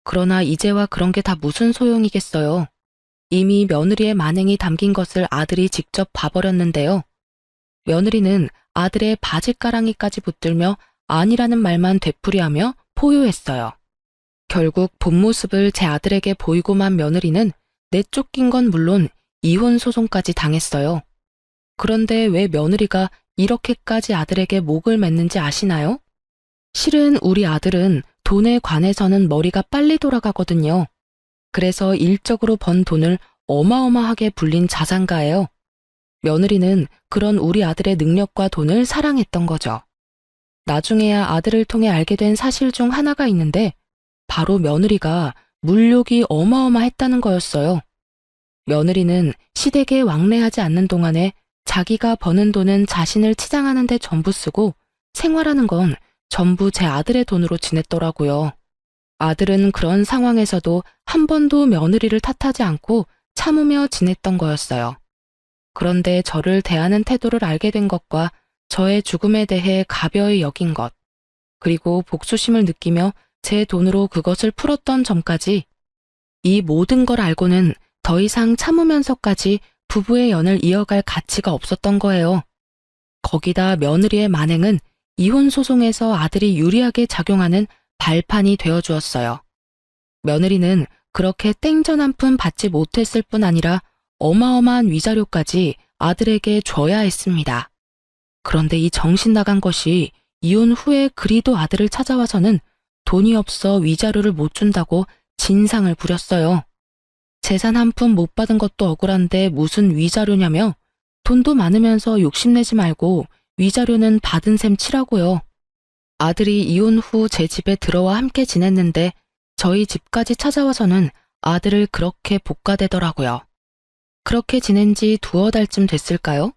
S1: 그러나 이제와 그런 게 다 무슨 소용이겠어요. 이미 며느리의 만행이 담긴 것을 아들이 직접 봐버렸는데요. 며느리는 아들의 바지가랑이까지 붙들며 아니라는 말만 되풀이하며 포효했어요. 결국 본 모습을 제 아들에게 보이고만 며느리는 내쫓긴 건 물론 이혼 소송까지 당했어요. 그런데 왜 며느리가 이렇게까지 아들에게 목을 맸는지 아시나요? 실은 우리 아들은 돈에 관해서는 머리가 빨리 돌아가거든요. 그래서 일적으로 번 돈을 어마어마하게 불린 자산가예요. 며느리는 그런 우리 아들의 능력과 돈을 사랑했던 거죠. 나중에야 아들을 통해 알게 된 사실 중 하나가 있는데 바로 며느리가 물욕이 어마어마했다는 거였어요. 며느리는 시댁에 왕래하지 않는 동안에 자기가 버는 돈은 자신을 치장하는 데 전부 쓰고 생활하는 건 전부 제 아들의 돈으로 지냈더라고요. 아들은 그런 상황에서도 한 번도 며느리를 탓하지 않고 참으며 지냈던 거였어요. 그런데 저를 대하는 태도를 알게 된 것과 저의 죽음에 대해 가벼이 여긴 것, 그리고 복수심을 느끼며 제 돈으로 그것을 풀었던 점까지 이 모든 걸 알고는 더 이상 참으면서까지 부부의 연을 이어갈 가치가 없었던 거예요. 거기다 며느리의 만행은 이혼 소송에서 아들이 유리하게 작용하는 발판이 되어 주었어요. 며느리는 그렇게 땡전 한 푼 받지 못했을 뿐 아니라 어마어마한 위자료까지 아들에게 줘야 했습니다. 그런데 이 정신 나간 것이 이혼 후에 그리도 아들을 찾아와서는 돈이 없어 위자료를 못 준다고 진상을 부렸어요. 재산 한 푼 못 받은 것도 억울한데 무슨 위자료냐며 돈도 많으면서 욕심내지 말고 위자료는 받은 셈 치라고요. 아들이 이혼 후 제 집에 들어와 함께 지냈는데 저희 집까지 찾아와서는 아들을 그렇게 볶아대더라고요. 그렇게 지낸 지 두어 달쯤 됐을까요?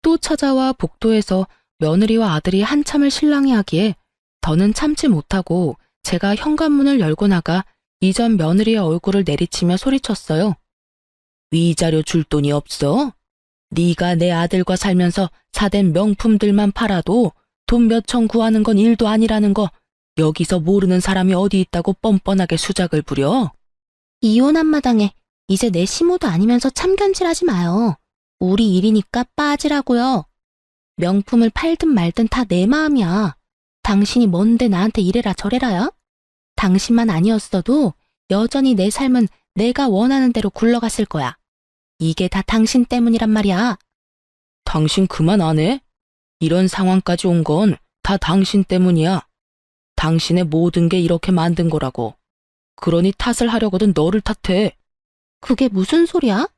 S1: 또 찾아와 복도에서 며느리와 아들이 한참을 실랑이하기에 더는 참지 못하고 제가 현관문을 열고 나가 이전 며느리의 얼굴을 내리치며 소리쳤어요. 위자료 줄 돈이 없어? 네가 내 아들과 살면서 사댄 명품들만 팔아도 돈 몇천 구하는 건 일도 아니라는 거 여기서 모르는 사람이 어디 있다고 뻔뻔하게 수작을 부려?
S2: 이혼한 마당에 이제 내 시모도 아니면서 참견질하지 마요. 우리 일이니까 빠지라고요. 명품을 팔든 말든 다 내 마음이야. 당신이 뭔데 나한테 이래라 저래라야? 당신만 아니었어도 여전히 내 삶은 내가 원하는 대로 굴러갔을 거야. 이게 다 당신 때문이란 말이야.
S1: 당신 그만 안 해? 이런 상황까지 온 건 다 당신 때문이야. 당신의 모든 게 이렇게 만든 거라고. 그러니 탓을 하려거든 너를 탓해.
S2: 그게 무슨 소리야?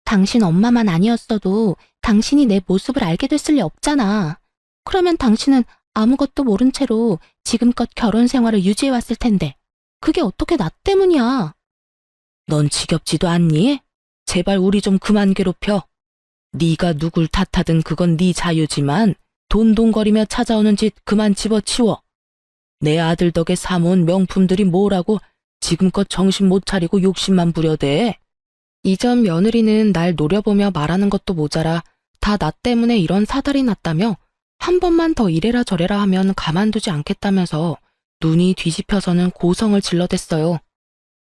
S2: 당신 엄마만 아니었어도 당신이 내 모습을 알게 됐을 리 없잖아. 그러면 당신은 아무것도 모른 채로 지금껏 결혼 생활을 유지해왔을 텐데 그게 어떻게 나 때문이야?
S1: 넌 지겹지도 않니? 제발 우리 좀 그만 괴롭혀. 네가 누굴 탓하든 그건 네 자유지만 돈돈거리며 찾아오는 짓 그만 집어치워. 내 아들 덕에 사모은 명품들이 뭐라고 지금껏 정신 못 차리고 욕심만 부려대. 이전 며느리는 날 노려보며 말하는 것도 모자라 다 나 때문에 이런 사달이 났다며 한 번만 더 이래라 저래라 하면 가만두지 않겠다면서 눈이 뒤집혀서는 고성을 질러댔어요.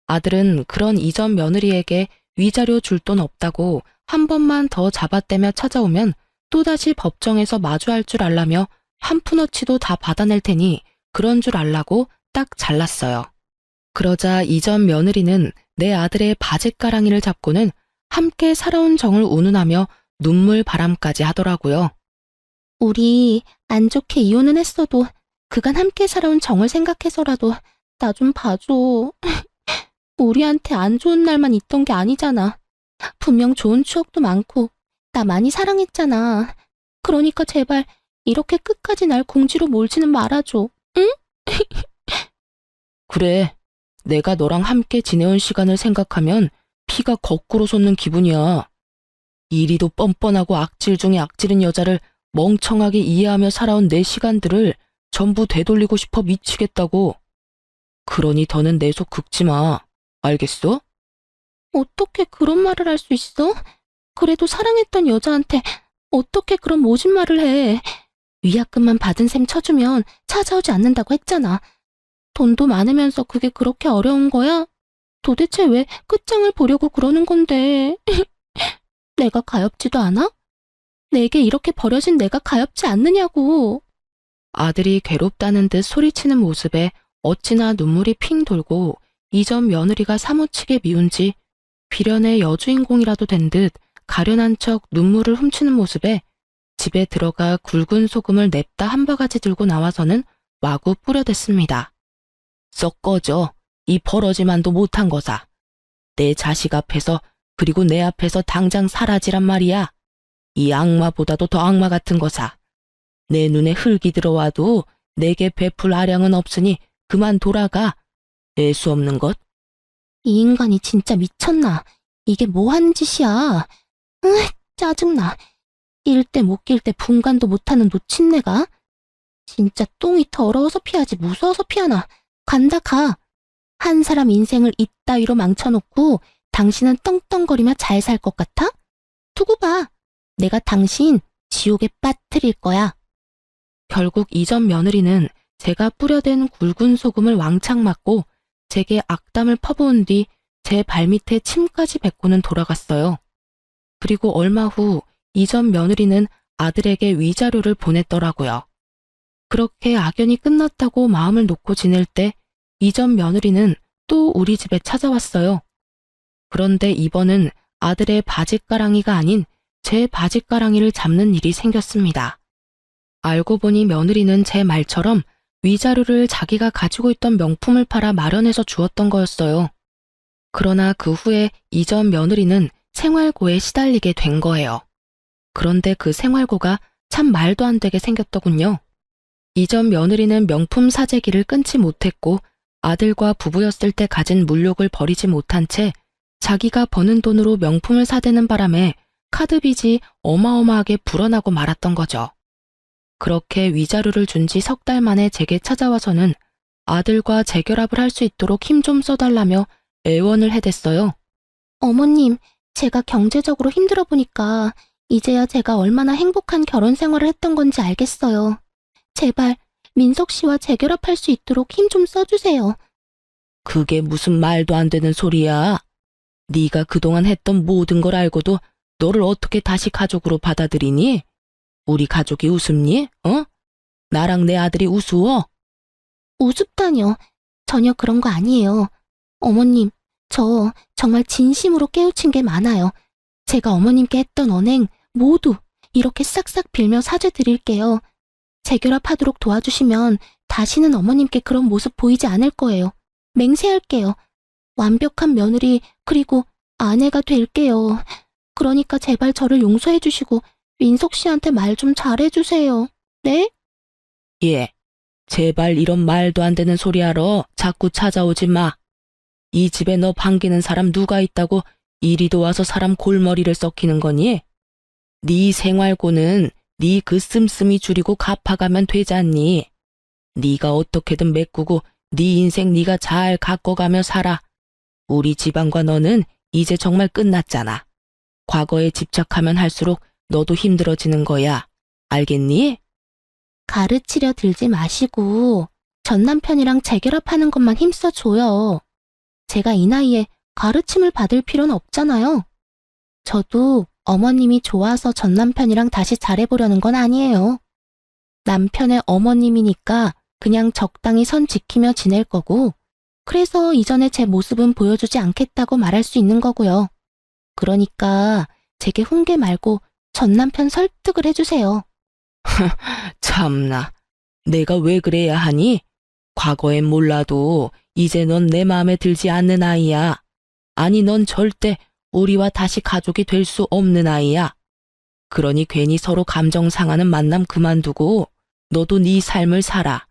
S1: 아들은 그런 이전 며느리에게 위자료 줄 돈 없다고 한 번만 더 잡아떼며 찾아오면 또다시 법정에서 마주할 줄 알라며 한 푼어치도 다 받아낼 테니 그런 줄 알라고 딱 잘랐어요. 그러자 이전 며느리는 내 아들의 바짓가랑이를 잡고는 함께 살아온 정을 운운하며 눈물 바람까지 하더라고요.
S2: 우리 안 좋게 이혼은 했어도 그간 함께 살아온 정을 생각해서라도 나 좀 봐줘. 우리한테 안 좋은 날만 있던 게 아니잖아. 분명 좋은 추억도 많고 나 많이 사랑했잖아. 그러니까 제발 이렇게 끝까지 날 공지로 몰지는 말아줘. 응?
S1: 그래, 내가 너랑 함께 지내온 시간을 생각하면 피가 거꾸로 솟는 기분이야. 이리도 뻔뻔하고 악질 중에 악질인 여자를 멍청하게 이해하며 살아온 내 시간들을 전부 되돌리고 싶어 미치겠다고. 그러니 더는 내 속 긁지 마. 알겠어?
S2: 어떻게 그런 말을 할 수 있어? 그래도 사랑했던 여자한테 어떻게 그런 모진 말을 해. 위약금만 받은 셈 쳐주면 찾아오지 않는다고 했잖아. 돈도 많으면서 그게 그렇게 어려운 거야? 도대체 왜 끝장을 보려고 그러는 건데. 내가 가엾지도 않아? 내게 이렇게 버려진 내가 가엾지 않느냐고.
S1: 아들이 괴롭다는 듯 소리치는 모습에 어찌나 눈물이 핑 돌고 이전 며느리가 사무치게 미운지 비련의 여주인공이라도 된 듯 가련한 척 눈물을 훔치는 모습에 집에 들어가 굵은 소금을 냅다 한 바가지 들고 나와서는 마구 뿌려댔습니다. 썩 꺼져. 이 버러지만도 못한 거사. 내 자식 앞에서 그리고 내 앞에서 당장 사라지란 말이야. 이 악마보다도 더 악마 같은 거사. 내 눈에 흙이 들어와도 내게 베풀 아량은 없으니 그만 돌아가. 애수 없는 것.
S2: 이 인간이 진짜 미쳤나? 이게 뭐 하는 짓이야? 짜증나. 낄 때 못 낄 때 분간도 못하는 노친네가. 진짜 똥이 더러워서 피하지 무서워서 피하나. 간다 가. 한 사람 인생을 이따위로 망쳐놓고 당신은 떵떵거리며 잘 살 것 같아? 두고 봐. 내가 당신 지옥에 빠뜨릴 거야.
S1: 결국 이전 며느리는 제가 뿌려댄 굵은 소금을 왕창 맞고 제게 악담을 퍼부은 뒤 제 발밑에 침까지 뱉고는 돌아갔어요. 그리고 얼마 후 이전 며느리는 아들에게 위자료를 보냈더라고요. 그렇게 악연이 끝났다고 마음을 놓고 지낼 때 이전 며느리는 또 우리 집에 찾아왔어요. 그런데 이번은 아들의 바짓가랑이가 아닌 제 바짓가랑이를 잡는 일이 생겼습니다. 알고 보니 며느리는 제 말처럼 위자료를 자기가 가지고 있던 명품을 팔아 마련해서 주었던 거였어요. 그러나 그 후에 이전 며느리는 생활고에 시달리게 된 거예요. 그런데 그 생활고가 참 말도 안 되게 생겼더군요. 이전 며느리는 명품 사재기를 끊지 못했고 아들과 부부였을 때 가진 물욕을 버리지 못한 채 자기가 버는 돈으로 명품을 사대는 바람에 카드 빚이 어마어마하게 불어나고 말았던 거죠. 그렇게 위자료를 준 지 석 달 만에 제게 찾아와서는 아들과 재결합을 할 수 있도록 힘 좀 써달라며 애원을 해댔어요.
S2: 어머님, 제가 경제적으로 힘들어 보니까 이제야 제가 얼마나 행복한 결혼 생활을 했던 건지 알겠어요. 제발 민석 씨와 재결합할 수 있도록 힘 좀 써주세요.
S1: 그게 무슨 말도 안 되는 소리야. 네가 그동안 했던 모든 걸 알고도 너를 어떻게 다시 가족으로 받아들이니? 우리 가족이 우습니? 나랑 내 아들이 우스워?
S2: 우습다뇨. 전혀 그런 거 아니에요. 어머님, 저 정말 진심으로 깨우친 게 많아요. 제가 어머님께 했던 언행 모두 이렇게 싹싹 빌며 사죄드릴게요. 재결합하도록 도와주시면 다시는 어머님께 그런 모습 보이지 않을 거예요. 맹세할게요. 완벽한 며느리 그리고 아내가 될게요. 그러니까 제발 저를 용서해 주시고 민석 씨한테 말 좀 잘해주세요. 네?
S1: 예, 제발 이런 말도 안 되는 소리 하러 자꾸 찾아오지 마. 이 집에 너 반기는 사람 누가 있다고 이리도 와서 사람 골머리를 썩히는 거니? 네 생활고는 네 그 씀씀이 줄이고 갚아가면 되잖니. 네가 어떻게든 메꾸고 네 인생 네가 잘 가꿔가며 살아. 우리 집안과 너는 이제 정말 끝났잖아. 과거에 집착하면 할수록 너도 힘들어지는 거야. 알겠니?
S2: 가르치려 들지 마시고 전 남편이랑 재결합하는 것만 힘써줘요. 제가 이 나이에 가르침을 받을 필요는 없잖아요. 저도 어머님이 좋아서 전 남편이랑 다시 잘해보려는 건 아니에요. 남편의 어머님이니까 그냥 적당히 선 지키며 지낼 거고, 그래서 이전에 제 모습은 보여주지 않겠다고 말할 수 있는 거고요. 그러니까 제게 훈계 말고 전 남편 설득을 해주세요.
S1: 참나, 내가 왜 그래야 하니? 과거엔 몰라도 이제 넌 내 마음에 들지 않는 아이야. 아니, 넌 절대 우리와 다시 가족이 될 수 없는 아이야. 그러니 괜히 서로 감정 상하는 만남 그만두고 너도 네 삶을 살아.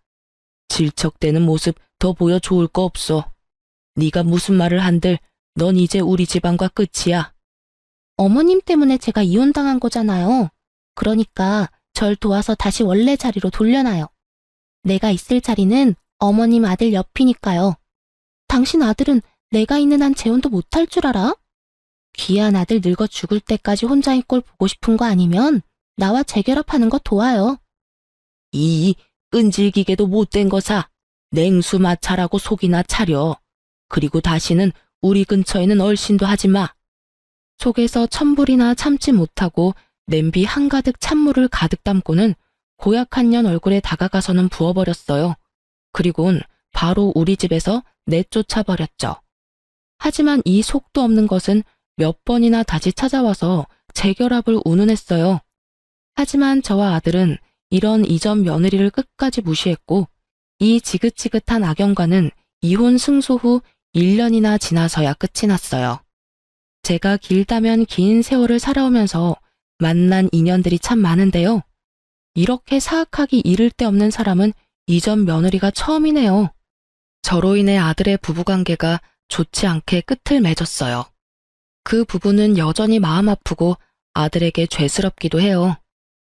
S1: 질척대는 모습 더 보여 좋을 거 없어. 네가 무슨 말을 한들 넌 이제 우리 집안과 끝이야.
S2: 어머님 때문에 제가 이혼당한 거잖아요. 그러니까 절 도와서 다시 원래 자리로 돌려놔요. 내가 있을 자리는 어머님 아들 옆이니까요. 당신 아들은 내가 있는 한 재혼도 못할 줄 알아? 귀한 아들 늙어 죽을 때까지 혼자인 꼴 보고 싶은 거 아니면 나와 재결합하는 거 도와요.
S1: 이 끈질기게도 못된 거사. 냉수 마찰하고 속이나 차려. 그리고 다시는 우리 근처에는 얼씬도 하지 마. 속에서 천불이나 참지 못하고 냄비 한가득 찬물을 가득 담고는 고약한 년 얼굴에 다가가서는 부어버렸어요. 그리곤 바로 우리 집에서 내쫓아버렸죠. 하지만 이 속도 없는 것은 몇 번이나 다시 찾아와서 재결합을 운운했어요. 하지만 저와 아들은 이런 이전 며느리를 끝까지 무시했고 이 지긋지긋한 악연과는 이혼 승소 후 1년이나 지나서야 끝이 났어요. 제가 길다면 긴 세월을 살아오면서 만난 인연들이 참 많은데요. 이렇게 사악하기 이를 데 없는 사람은 이전 며느리가 처음이네요. 저로 인해 아들의 부부관계가 좋지 않게 끝을 맺었어요. 그 부부는 여전히 마음 아프고 아들에게 죄스럽기도 해요.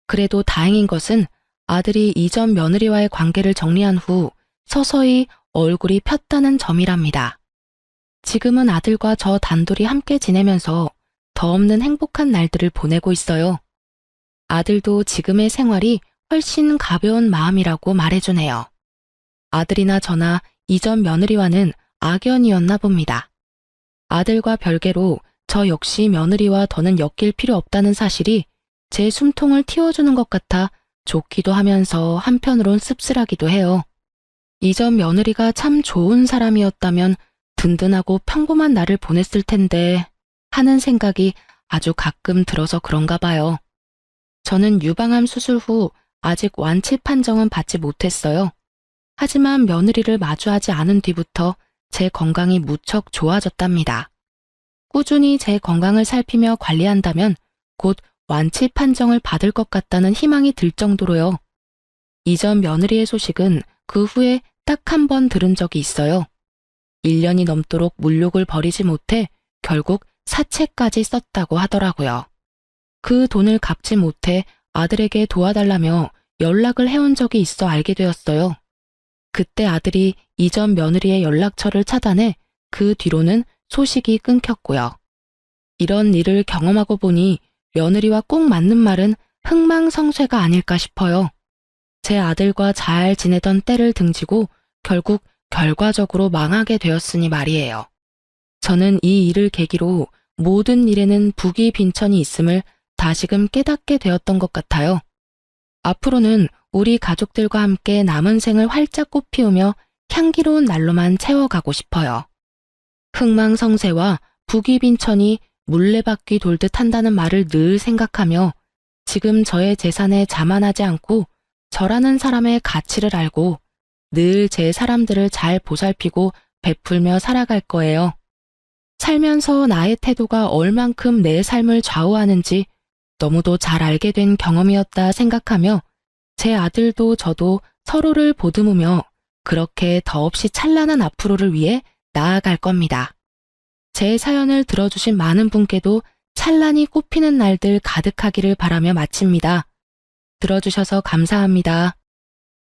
S1: 그래도 다행인 것은 아들이 이전 며느리와의 관계를 정리한 후 서서히 얼굴이 폈다는 점이랍니다. 지금은 아들과 저 단둘이 함께 지내면서 더 없는 행복한 날들을 보내고 있어요. 아들도 지금의 생활이 훨씬 가벼운 마음이라고 말해주네요. 아들이나 저나 이전 며느리와는 악연이었나 봅니다. 아들과 별개로 저 역시 며느리와 더는 엮일 필요 없다는 사실이 제 숨통을 틔워주는 것 같아 좋기도 하면서 한편으론 씁쓸하기도 해요. 이전 며느리가 참 좋은 사람이었다면 든든하고 평범한 날을 보냈을 텐데 하는 생각이 아주 가끔 들어서 그런가 봐요. 저는 유방암 수술 후 아직 완치 판정은 받지 못했어요. 하지만 며느리를 마주하지 않은 뒤부터 제 건강이 무척 좋아졌답니다. 꾸준히 제 건강을 살피며 관리한다면 곧 완치 판정을 받을 것 같다는 희망이 들 정도로요. 이전 며느리의 소식은 그 후에 딱 한 번 들은 적이 있어요. 1년이 넘도록 물욕을 버리지 못해 결국 사채까지 썼다고 하더라고요. 그 돈을 갚지 못해 아들에게 도와달라며 연락을 해온 적이 있어 알게 되었어요. 그때 아들이 이전 며느리의 연락처를 차단해 그 뒤로는 소식이 끊겼고요. 이런 일을 경험하고 보니 며느리와 꼭 맞는 말은 흥망성쇠가 아닐까 싶어요. 제 아들과 잘 지내던 때를 등지고 결국 결과적으로 망하게 되었으니 말이에요. 저는 이 일을 계기로 모든 일에는 부귀 빈천이 있음을 다시금 깨닫게 되었던 것 같아요. 앞으로는 우리 가족들과 함께 남은 생을 활짝 꽃피우며 향기로운 날로만 채워가고 싶어요. 흥망성쇠와 부귀 빈천이 물레바퀴 돌듯 한다는 말을 늘 생각하며 지금 저의 재산에 자만하지 않고 저라는 사람의 가치를 알고 늘 제 사람들을 잘 보살피고 베풀며 살아갈 거예요. 살면서 나의 태도가 얼만큼 내 삶을 좌우하는지 너무도 잘 알게 된 경험이었다 생각하며 제 아들도 저도 서로를 보듬으며 그렇게 더없이 찬란한 앞으로를 위해 나아갈 겁니다. 제 사연을 들어주신 많은 분께도 찬란히 꽃피는 날들 가득하기를 바라며 마칩니다. 들어주셔서 감사합니다.